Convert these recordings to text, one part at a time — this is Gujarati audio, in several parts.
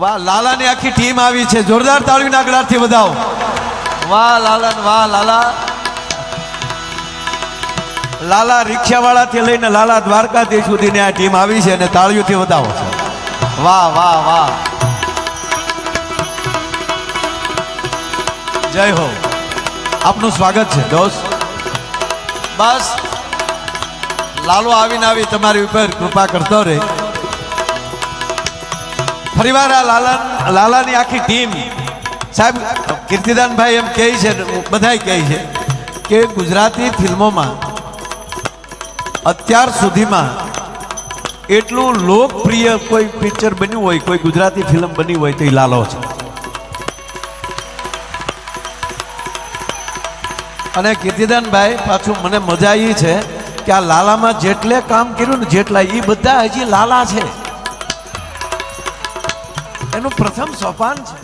વાહ, લાલાની આખી ટીમ આવી છે, જોરદાર તાળીના ગળાથી વધાવો. વાહ લાલન, વાહ લાલા. લાલા રિક્ષાવાળાથી લઈને લાલા દ્વારકાધીશ સુધીની આ ટીમ આવી છે અને તાળીઓથી વધાવો છે. વાહ વાહ વાહ, જય હો. આપનું સ્વાગત છે દોસ્ત. બસ લાલો આવીને આવી તમારી ઉપર કૃપા કરતો રહે. ફરીવાર આ લાલાની આખી ટીમ સાહેબ, કીર્તિદાનભાઈ એમ કહે છે, બધાય કહે છે કે ગુજરાતી ફિલ્મોમાં અત્યાર સુધીમાં એટલું લોકપ્રિય કોઈ પિક્ચર બન્યું હોય, કોઈ ગુજરાતી ફિલ્મ બની હોય તો એ લાલો છે. અને કીર્તિદાનભાઈ પાછું મને મજા આવી છે કે આ લાલામાં જેટલે કામ કર્યું ને જેટલા એ બધા હજી લાલા છે, એનું પ્રથમ સોપાન છે.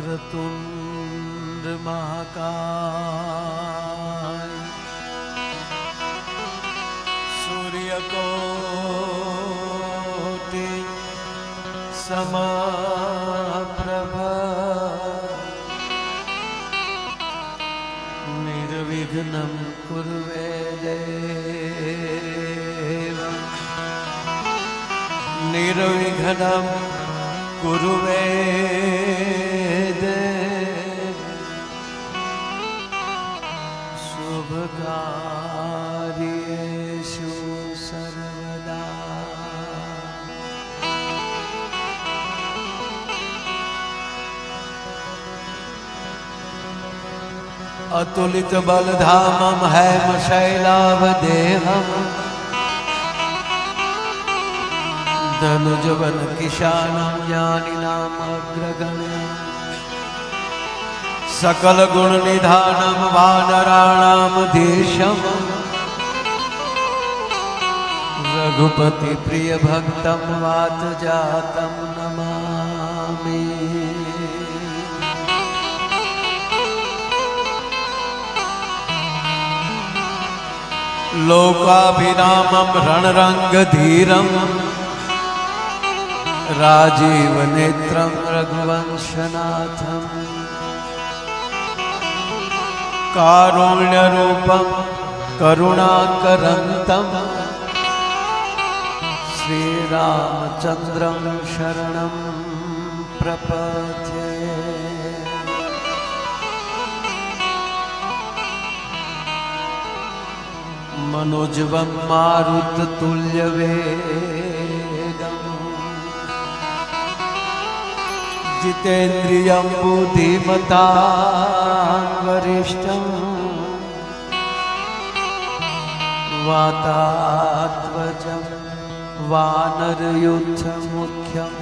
वक्रतुंड महाकाय सूर्यकोटि समप्रभ निर्विघ्नं कुर्वे देव निर्विघ्नं कुर्वे कार्येषु सर्वदा। अतुलित बलधामम हैम शैलावदेहम धनुजवन किशानम ज्ञानिनाम अग्रगण्यम सकल गुण निधानम वानराणाम देशम रघुपति प्रिय भक्तम वात जातम नमामि। लोकाभिरामम रणरंग धीरम राजीव नेत्रम रघुवंशनाथम कारुण्य रूपम करुणाकरंतम श्री रामचंद्रम शरणं प्रपद्ये। मनोजवं मारुततुल्यवेगं जितेन्द्रियं बुद्धिमतां वरिष्ठं वातात्मजं वानरयुद्धमुख्यं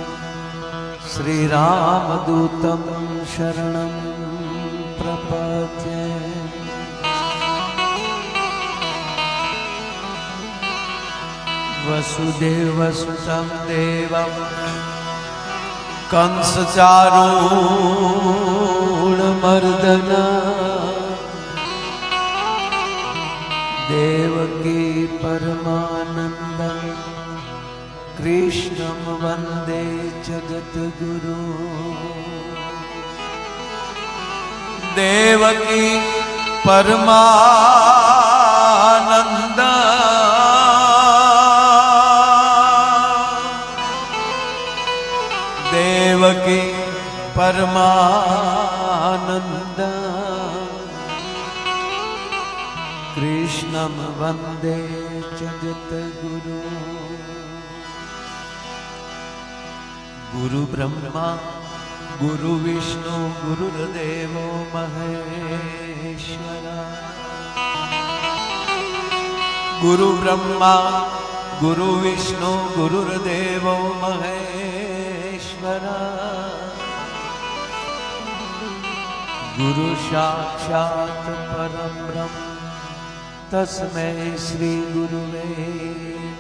श्रीरामदूतं शरणं प्रपद्ये। वसुदेवसुतं देवं कंसचारूणमर्दन देवकी परमानन्दं कृष्णं वन्दे जगद्गुरु। देवकी परमानन्द देवकी परमानन्द कृष्णं वन्दे जगद्गुरु। गुरु ब्रह्मा गुरु विष्णु गुरुर्देवो महेश्वरा। गुरु ब्रह्मा गुरु विष्णु गुरुर्देवो महेश्वरा। गुरु साक्षात् परं ब्रह्म तस्मै श्री गुरुवे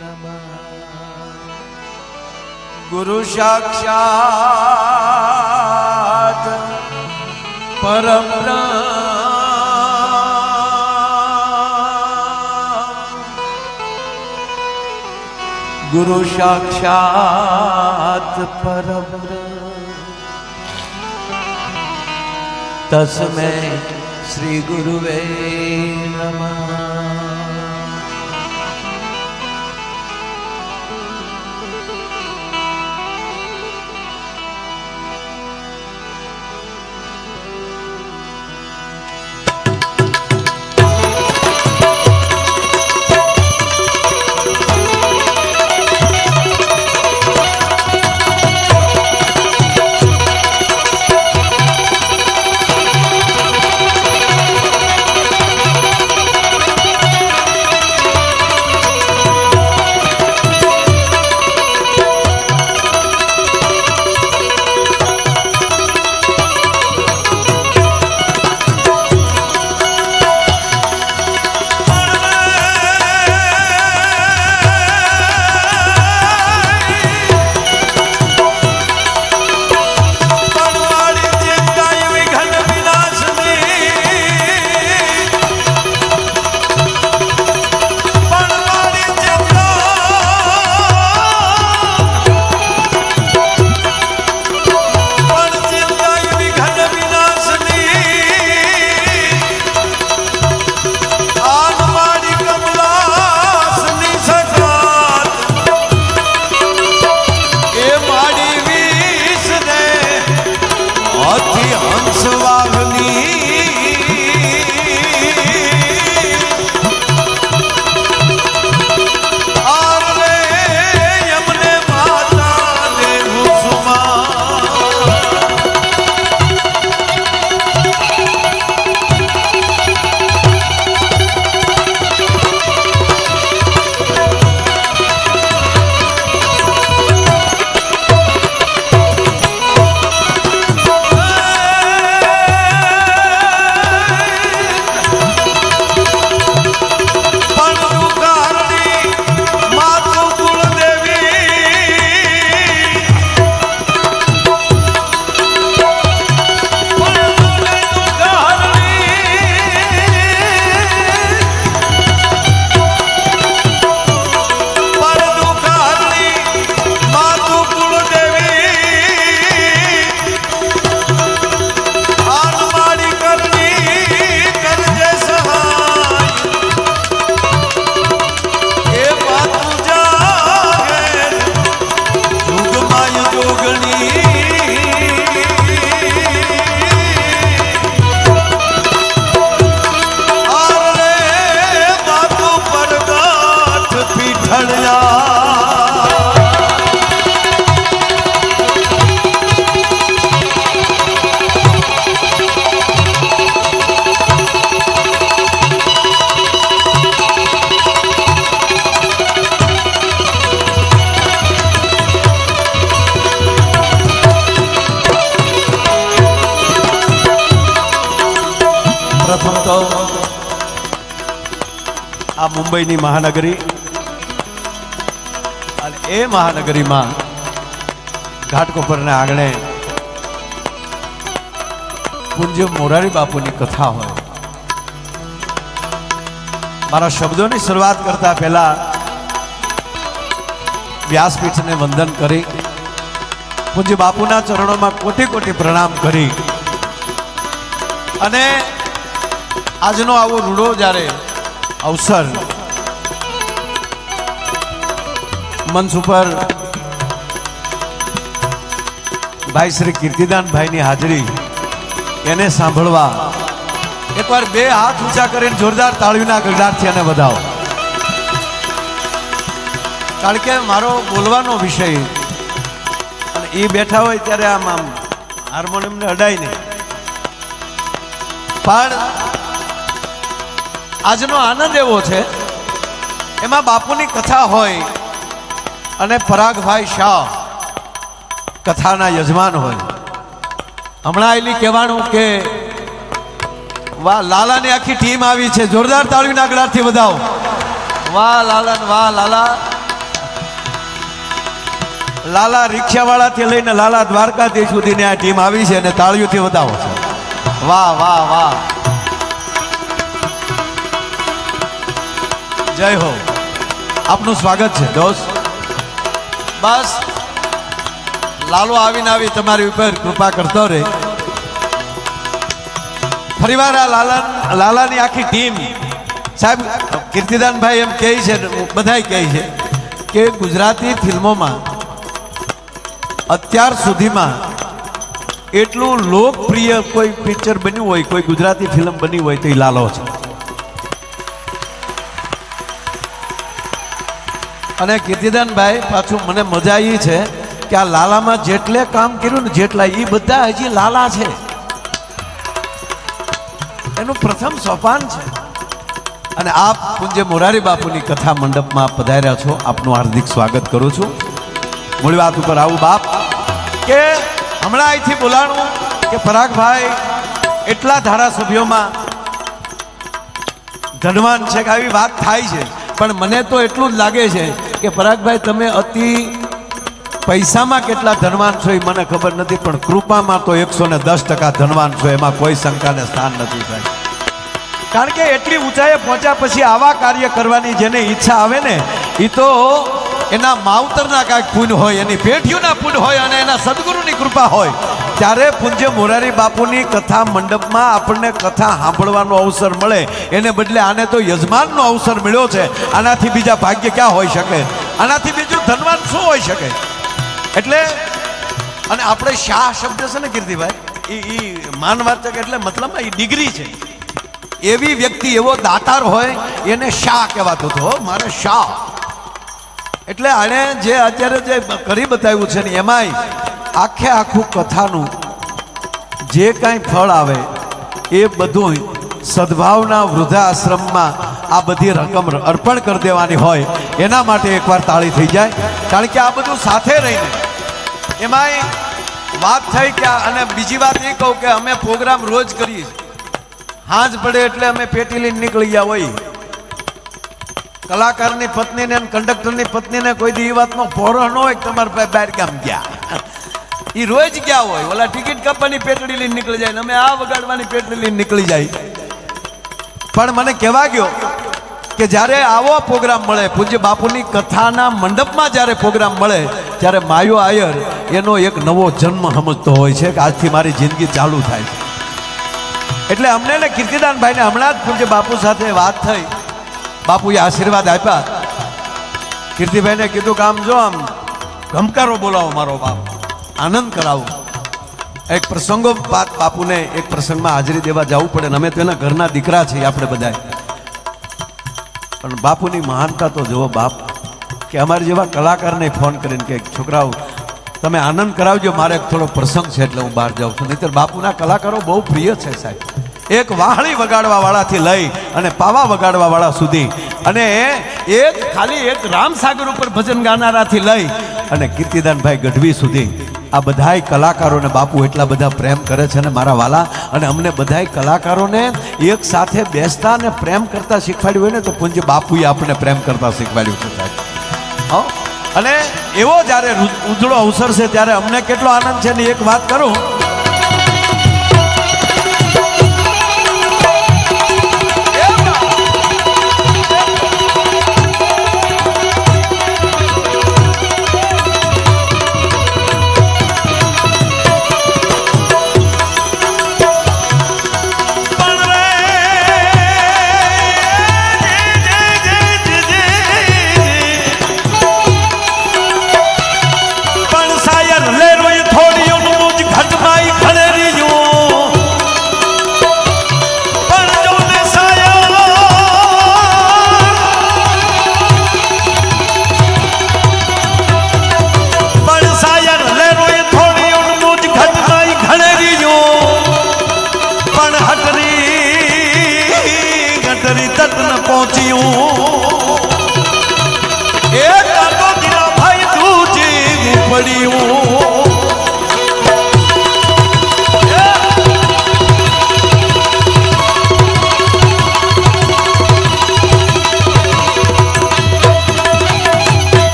नमः। गुरु साक्षात् परं ब्रह्म गुरु साक्षात् परं ब्रह्म तस्मै श्री गुरुवे नमः। આ મુંબઈની મહાનગરી અને એ મહાનગરીમાં ઘાટકોપરના આંગણે પૂજ્ય મોરારી બાપુની કથા હોય. મારા શબ્દોની શરૂઆત કરતા પહેલા વ્યાસપીઠને વંદન કરી પૂજ્ય બાપુના ચરણોમાં કોટી કોટી પ્રણામ કરી અને આજનો આવો રૂડો જ્યારે અવસર મંચ ઉપર ભાઈ શ્રી કીર્તિદાનભાઈની હાજરી એને સાંભળવા એકવાર બે હાથ ઊંચા કરીને જોરદાર તાળીઓના ગગડાટથી એને વધાવો. કારણ કે મારો બોલવાનો વિષય અને એ બેઠા હોય ત્યારે આમ હાર્મોનિયમને અડાય નહીં. પણ આજનો આનંદ એવો છે, એમાં બાપુની કથા હોય અને પરાગભાઈ શાહ કથાના યજમાન હોય. હમણાં એલી કહેવાનું કે વાહ, લાલાની આખી ટીમ આવી છે. જોરદાર તાળીના ગળાથી વધાવો. વાહ લાલન, વાહ લાલા. લાલા રિક્ષાવાળાથી લઈને લાલા દ્વારકાધીશ સુધીની આ ટીમ આવી છે અને તાળીઓથી વધાવો છે. વાહ વાહ વાહ, જય હો. આપનું સ્વાગત છે દોસ્ત. બસ લાલો આવીને આવી તમારી ઉપર કૃપા કરતો રહે. ફરીવાર આ લાલાની આખી ટીમ સાહેબ કીર્તિદાનભાઈ એમ કહે છે, બધાય કહે છે કે ગુજરાતી ફિલ્મોમાં અત્યાર સુધીમાં એટલું લોકપ્રિય કોઈ પિક્ચર બન્યું હોય, કોઈ ગુજરાતી ફિલ્મ બની હોય તો એ લાલો છે. અને કીર્તિદાનભાઈ પાછું મને મજા આવી છે કે આ લાલામાં જેટલે કામ કર્યું ને જેટલા એ બધા હજી લાલા છે. એનું પ્રથમ સોપાન છે. અને આપ પૂજ્ય મોરારી બાપુની કથા મંડપમાં પધાર્યા છો, આપનું હાર્દિક સ્વાગત કરું છું. મૂળ વાત ઉપર આવું બાપ કે હમણાં અહીંથી બોલાણું કે પરાગભાઈ એટલા ધારાસભ્યોમાં ધનવાન છે કે આવી વાત થાય છે. પણ મને તો એટલું જ લાગે છે કે પરાગભાઈ તમે અતિ પૈસામાં કેટલા ધનવાન છો એ મને ખબર નથી, પણ કૃપામાં તો 110% ધનવાન છો, એમાં કોઈ શંકાને સ્થાન નથી સાહેબ. કારણ કે એટલી ઊંચાઈએ પહોંચ્યા પછી આવા કાર્ય કરવાની જેને ઈચ્છા આવે ને એ તો એના માવતરના કાંઈક પુણ્ય હોય, એની પેઢીઓના પુણ્ય હોય અને એના સદગુરુની કૃપા હોય. ત્યારે પૂજ્ય મોરારી બાપુની કથા મંડપમાં આપણને કથા સાંભળવાનો અવસર મળે, એને બદલે આને તો યજમાનનો અવસર મળ્યો છે. આનાથી બીજા ભાગ્ય ક્યાં હોઈ શકે? આનાથી બીજું ધનવાન શું હોઈ શકે? એટલે અને આપણે શાહ શબ્દ છે ને કીર્તિભાઈ, એ માનવાચક એટલે મતલબમાં એ ડિગ્રી છે. એવી વ્યક્તિ, એવો દાતાર હોય એને શાહ કહેવાતો હતો. મારે શાહ એટલે આણે જે અત્યારે જે કરી બતાવ્યું છે ને એમાંય આખે આખું કથાનું જે કાંઈ ફળ આવે એ બધું સદભાવના વૃદ્ધાશ્રમમાં આ બધી રકમ અર્પણ કરી દેવાની હોય. એના માટે એકવાર તાળી થઈ જાય. કારણ કે આ બધું સાથે રહીને એમાંય વાત થઈ કે, અને બીજી વાત એ કહું કે અમે પ્રોગ્રામ રોજ કરીએ. હાંજ પડે એટલે અમે પેટી લઈને નીકળી ગયા હોય. કલાકારની પત્નીને અને કંડક્ટરની પત્નીને કોઈ દી એ વાતનો ભોરો ન હોય કે તમારા ભાઈ બહાર ગામ ગયા. એ રોજ ગયા હોય. ઓલા ટિકિટ કાપવાની પેટડી લઈને નીકળી જાય, અમે આ વગાડવાની પેટડી લઈને નીકળી જાય. પણ મને કહેવા ગયો કે જ્યારે આવો પ્રોગ્રામ મળે, પૂજ્ય બાપુની કથાના મંડપમાં જ્યારે પ્રોગ્રામ મળે ત્યારે માયો આયર એનો એક નવો જન્મ સમજતો હોય છે કે આજથી મારી જિંદગી ચાલુ થાય છે. એટલે અમને ને કીર્તિદાનભાઈને હમણાં જ પૂજ્ય બાપુ સાથે વાત થઈ. બાપુએ આશીર્વાદ આપ્યા. કીર્તિભાઈને કીધું કે આમ જો આમ ગમકારો બોલાવો મારો બાપ, આનંદ કરાવો. એક પ્રસંગો બાપુને એક પ્રસંગમાં હાજરી દેવા જવું પડે ને અમે તો એના ઘરના દીકરા છીએ આપણે બધા. પણ બાપુની મહાનતા તો જુઓ બાપ, કે અમારા જેવા કલાકારને ફોન કરીને કે છોકરાઓ તમે આનંદ કરાવજો, મારે એક થોડો પ્રસંગ છે એટલે હું બહાર જાઉં છું. નહીંતર બાપુના કલાકારો બહુ પ્રિય છે સાહેબ. એક વાહળી વગાડવા વાળાથી લઈ અને પાવા વગાડવા વાળા સુધી, અને ખાલી એક રામસાગર ઉપર ભજન ગાનારાથી લઈ અને કીર્તિદાનભાઈ ગઢવી સુધી આ બધાય કલાકારોને બાપુ એટલા બધા પ્રેમ કરે છે ને મારા વાલા, અને અમને બધાય કલાકારોને એક સાથે બેસતા અને પ્રેમ કરતા શીખવાડ્યું હોય ને તો પૂજ્ય બાપુએ આપણે પ્રેમ કરતા શીખવાડ્યું છે સાહેબ. અને એવો જ્યારે ઉજળો અવસર છે ત્યારે અમને કેટલો આનંદ છે ને એક વાત કરું,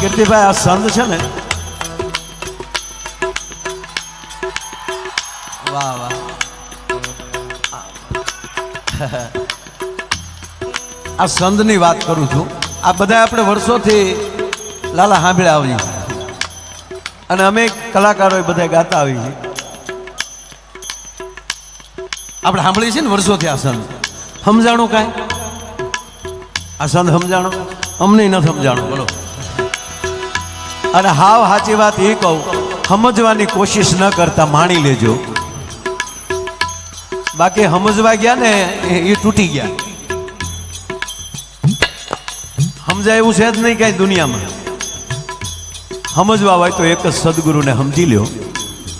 કીર્તિભાઈ આ સંત છે ને, વાહ વાહ, આ સંતની વાત કરું છું. આ બધા આપણે વર્ષોથી લાલા સાંભળ્યા આવીએ અને અમે કલાકારો બધા ગાતા આવીએ છીએ. આપણે સાંભળીએ છીએ ને વર્ષોથી આ સંત. સમજાણું કાંઈ આ સંત સમજાણું? અમને નથી સમજાણું. બોલો. અને હાવ સાચી વાત એ કહું, સમજવાની કોશિશ ન કરતા માણી લેજો, બાકી સમજવા ગયા ને એ તૂટી ગયા. સમજાય એવું છે જ નહીં કાંઈ દુનિયામાં. સમજવા હોય તો એક જ સદગુરુને સમજી લ્યો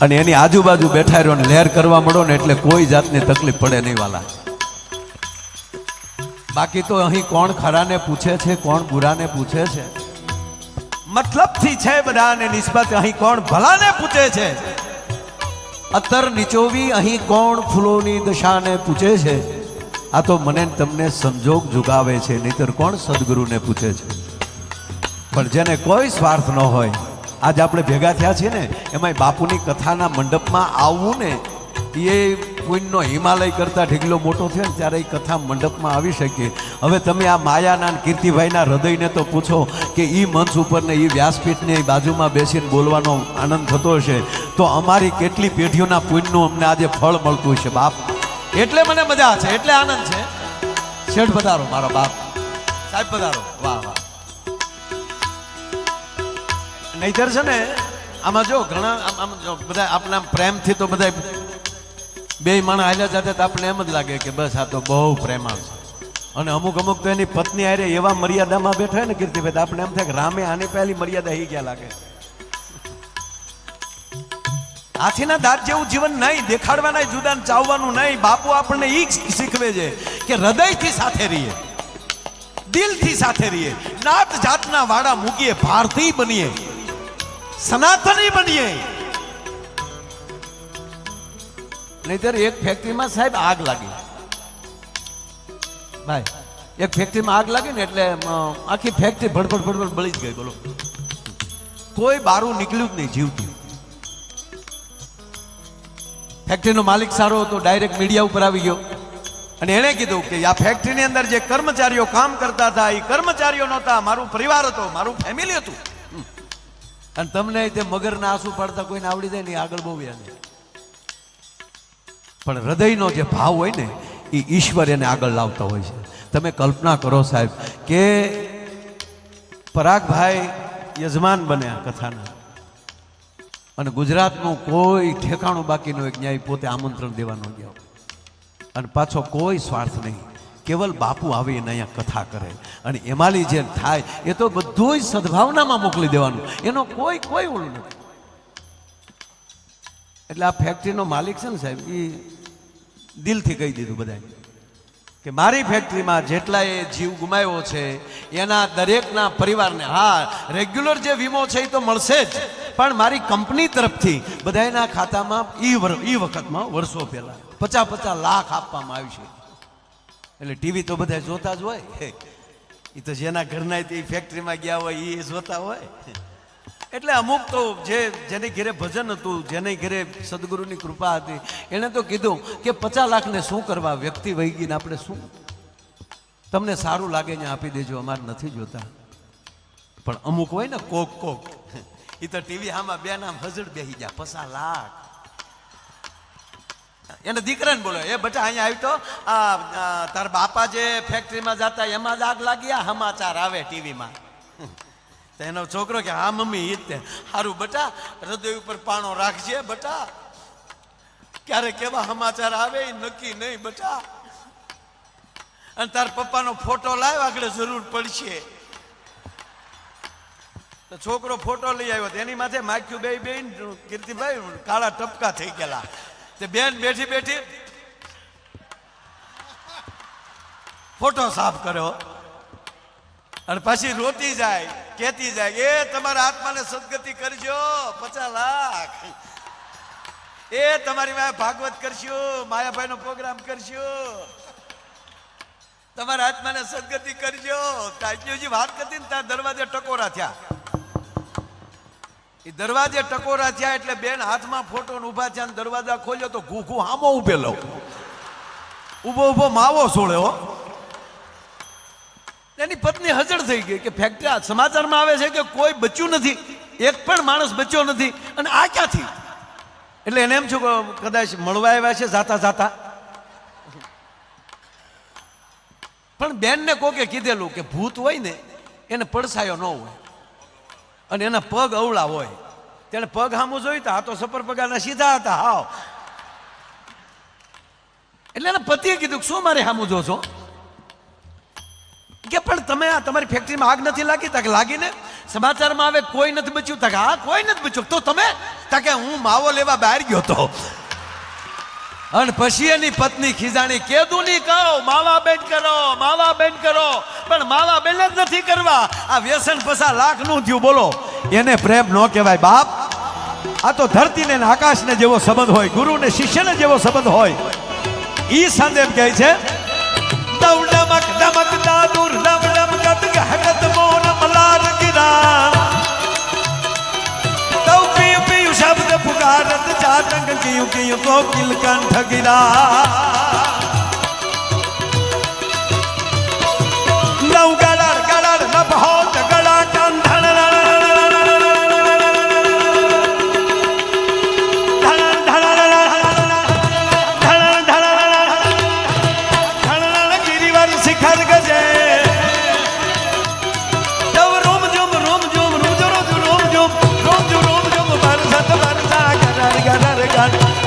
અને એની આજુબાજુ બેઠા રહ્યો ને લહેર કરવા મળો ને એટલે કોઈ જાતની તકલીફ પડે નહીં વાલા. બાકી તો અહીં કોણ ખરાને પૂછે છે, કોણ બુરાને પૂછે છે, મતલબથી છે બધાને નિસ્બત અહીં કોણ ભલાને પૂછે છે. અત્તર નીચોવી અહીં કોણ ફૂલોની દશાને પૂછે છે. આ તો મને તમને સંજોગ જુગાવે છે, નહીતર કોણ સદગુરુને પૂછે છે. પણ જેને કોઈ સ્વાર્થ ન હોય, આજ આપણે ભેગા થયા છીએ ને એમાં બાપુની કથાના મંડપમાં આવવું ને એ પુણ્યનો હિમાલય કરતા ઢીગલો મોટો થયો ને ત્યારે એ કથા મંડપમાં આવી શકીએ. હવે તમે આ માયાના કીર્તિભાઈના હૃદયને તો પૂછો કે એ મંચ ઉપર ને એ વ્યાસપીઠની બાજુમાં બેસીને બોલવાનો આનંદ થતો હશે તો અમારી કેટલી પેઢીઓના પુણ્યનું અમને આજે ફળ મળતું હશે બાપ. એટલે મને મજા છે, એટલે આનંદ છે. શેઠ પધારો, મારો બાપ સાહેબ પધારો. વાહ વાહ. નહીતર છે ને આમાં જો ઘણા આમ જો બધા આપણા પ્રેમથી તો બધા બે માણસ હાલ્યા જતા તો આપણે એમ જ લાગે કે બસ આ તો બહુ પ્રેમાળ છે, અને અમુક અમુક તો એની પત્ની હારે એવા મર્યાદામાં બેઠા હોય ને કીર્તિભાઈ, તો આપણે એમ થાય કે રામે આની પહેલી મર્યાદા હી ગયા લાગે. હાથીના દાંત જેવું જીવન નહીં, દેખાડવાના જુદાન ચાવવાનું નહીં. બાપુ આપણને ઈ શીખવે છે કે હૃદયથી સાથે રહીએ, દિલથી સાથે રહીએ, નાત જાતના વાડા મૂકીએ, ભારતીય બનીએ, સનાતની બનીએ. નહીતર એક ફેક્ટરીમાં સાહેબ આગ લાગી, ભાઈ એક ફેક્ટરીમાં આગ લાગી ને એટલે આખી ફેક્ટરી ભડભડ ભડભડ બળી જ ગઈ. બોલો, કોઈ બારું નીકળ્યું જ નહીં જીવતું. ફેક્ટરીનો માલિક સારો હતો, ડાયરેક્ટ મીડિયા ઉપર આવી ગયો અને એણે કીધું કે આ ફેક્ટરીની અંદર જે કર્મચારીઓ કામ કરતા હતા એ કર્મચારીઓ નહોતા, મારું પરિવાર હતો, મારું ફેમિલી હતું. અને તમને તે મગરના આંસુ પાડતા કોઈને આવડી જાય ને આગળ બહુ યાદ. પણ હૃદયનો જે ભાવ હોય ને એ ઈશ્વર એને આગળ લાવતા હોય છે. તમે કલ્પના કરો સાહેબ કે પરાગભાઈ યજમાન બન્યા કથાના, અને ગુજરાતનું કોઈ ઠેકાણું બાકી ન હોય કે ન્યાય પોતે આમંત્રણ દેવાનો ગયો, અને પાછો કોઈ સ્વાર્થ નહીં, કેવલ બાપુ આવીને અહીંયા કથા કરે, અને એમાંની જે થાય એ તો બધું સદભાવનામાં મોકલી દેવાનું, એનો કોઈ ઓલું નથી. એટલે આ ફેક્ટરીનો માલિક છે ને સાહેબ, એ દિલથી કહી દીધું બધાને કે મારી ફેક્ટરીમાં જેટલા એ જીવ ગુમાવ્યો છે એના દરેકના પરિવારને, હા રેગ્યુલર જે વીમો છે એ તો મળશે જ, પણ મારી કંપની તરફથી બધાના ખાતામાં એ વખતમાં વર્ષો પહેલા 50 લાખ આપવામાં આવ્યું છે. એટલે ટીવી તો બધા જોતા જ હોય, એ તો જેના ઘરના તે ફેક્ટરીમાં ગયા હોય એ જોતા હોય. એટલે અમુક તો જેને ઘેરે ભજન હતું, જેને ઘેરે સદગુરુની કૃપા હતી, એણે તો કીધું કે 50 લાખને શું કરવા, વ્યક્તિ વહી ગઈને આપણે શું, તમને સારું લાગે ને આપી દેજો, અમારે નથી જોતા. પણ અમુક હોય ને કોક એ તો ટીવી આમાં બે નામ હજડ બેસી ગયા, 50 લાખ. એને દીકરાને બોલો, એ બેટા અહીંયા આવી તો તાર બાપા જે ફેક્ટરીમાં જતા એમાં જ આગ લાગ્યા, સમાચાર આવે ટીવીમાં. તો એનો છોકરો કે હા મમ્મી એ જ સારું બેટા, હૃદય ઉપર પાણો રાખજે બેટા, ક્યારે કેવા સમાચાર આવે એ નક્કી નહીં બેટા, અને તાર પપ્પાનો ફોટો લાવ, આગળ જરૂર પડશે. તો છોકરો ફોટો લઈ આવ્યો, એની માથે માખ્યું બે કીર્તિભાઈ કાળા ટપકા થઈ ગયેલા. તે બેન બેઠી ફોટો સાફ કર્યો, અને પછી રોતી જાય, કહેતી જાય એ તમારા આત્માને સદગતિ કરજો, 50 લાખ, એ તમારી માયા ભાગવત કરશું, માયાભાઈ નો પ્રોગ્રામ કરશું, તમારા આત્માને સદગતિ કરજો. તાજ્ઞોજી વાત કરતી ને ત્યાં દરવાજે ટકોરા થયા. એ દરવાજે ટકોરા થયા એટલે બેન હાથમાં ફોટો ઉભા થયા, દરવાજા ખોલ્યો તો ઘૂઘું હામો ઉભેલો, ઉભો માવો સોળ્યો. એની પત્ની હજળ થઈ ગઈ કે ફેક્ટરી સમાચારમાં આવે છે કે કોઈ બચ્યું નથી, એક પણ માણસ બચ્યો નથી, અને આ ક્યાંથી? એટલે એને એમ છું કે કદાચ મળવા આવ્યા છે જાતા. પણ બેનને કોકે કીધેલું કે ભૂત હોય ને એને પડસાયો ન હોય, અને એના પગ અવળા હોય. તેને પગ સામું જોયું તો આ તો સપર પગાના સીધા હતા હાવ. એટલે એના પતિએ કીધું શું મારે સામું જો છો? કે પણ તમે આ તમારી ફેક્ટરીમાં આગ નથી લાગી? તક લાગીને સમાચારમાં આવે કોઈ નથી બચ્યું. તક હા કોઈ નથી બચ્યું. તો તમે તકે હું માવો લેવા બહાર ગયો તો. અને પછી એની પત્ની ખીજાણી, કેદું નહીં કહો માવા બેન કરો, પણ માવા બેન જ નથી કરવા. આ વ્યસન 50 લાખનું થયું. બોલો, એને પ્રેમ ન કહેવાય બાપ. આ તો ધરતીને આકાશને જેવો સંબંધ હોય, ગુરુ ને શિષ્યને જેવો સંબંધ હોય. ઈ સંદેશ કહે છે દમડમક દમક દાદુર દમડમ ગત ગહગત મોન મલાર ગિરા તૌ પિયુ પિયુ શબ્દ પુકારત ચાતંગ કિયુ કિયુ કોકિલ કંઠ ગિરા નવ ગળાર ગળાર નભો ગળા કંધણ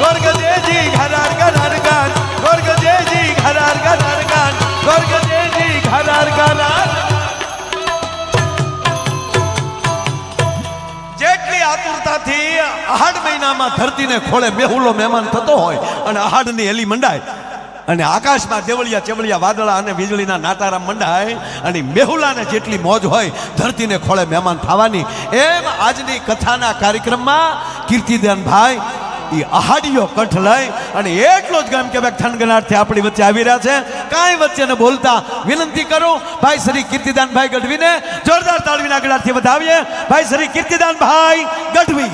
ગોરગદેજી ઘરાર ઘરાર ગાન ગોરગદેજી ઘરાર ઘરાર ગાન ગોરગદેજી ઘરાર ઘરાર જેટલી આતુરતાથી આહાડ મહિનામાં ધરતીને ખોળે મેહુલો મહેમાન થતો હોય અને આહાડની હેલી મંડાય અને આકાશમાં દેવળિયા ચેવળિયા વાદળા અને વીજળીના નાતારા મંડાય અને મેહુલાને જેટલી મોજ હોય ધરતીને ખોળે મહેમાન થવાની એમ આજની કથાના કાર્યક્રમમાં કીર્તિદાનભાઈ એ આહાડીઓ કઠ લઈ અને એટલો જ ગામ કે થનગનાટથી આપણી વચ્ચે આવી રહ્યા છે કાંઈ વચ્ચે ન બોલતા વિનંતી કરું ભાઈ શ્રી કીર્તિદાનભાઈ ગઢવીને જોરદાર તાળીના ગળાથી વધાવીએ ભાઈ શ્રી કીર્તિદાનભાઈ ગઢવી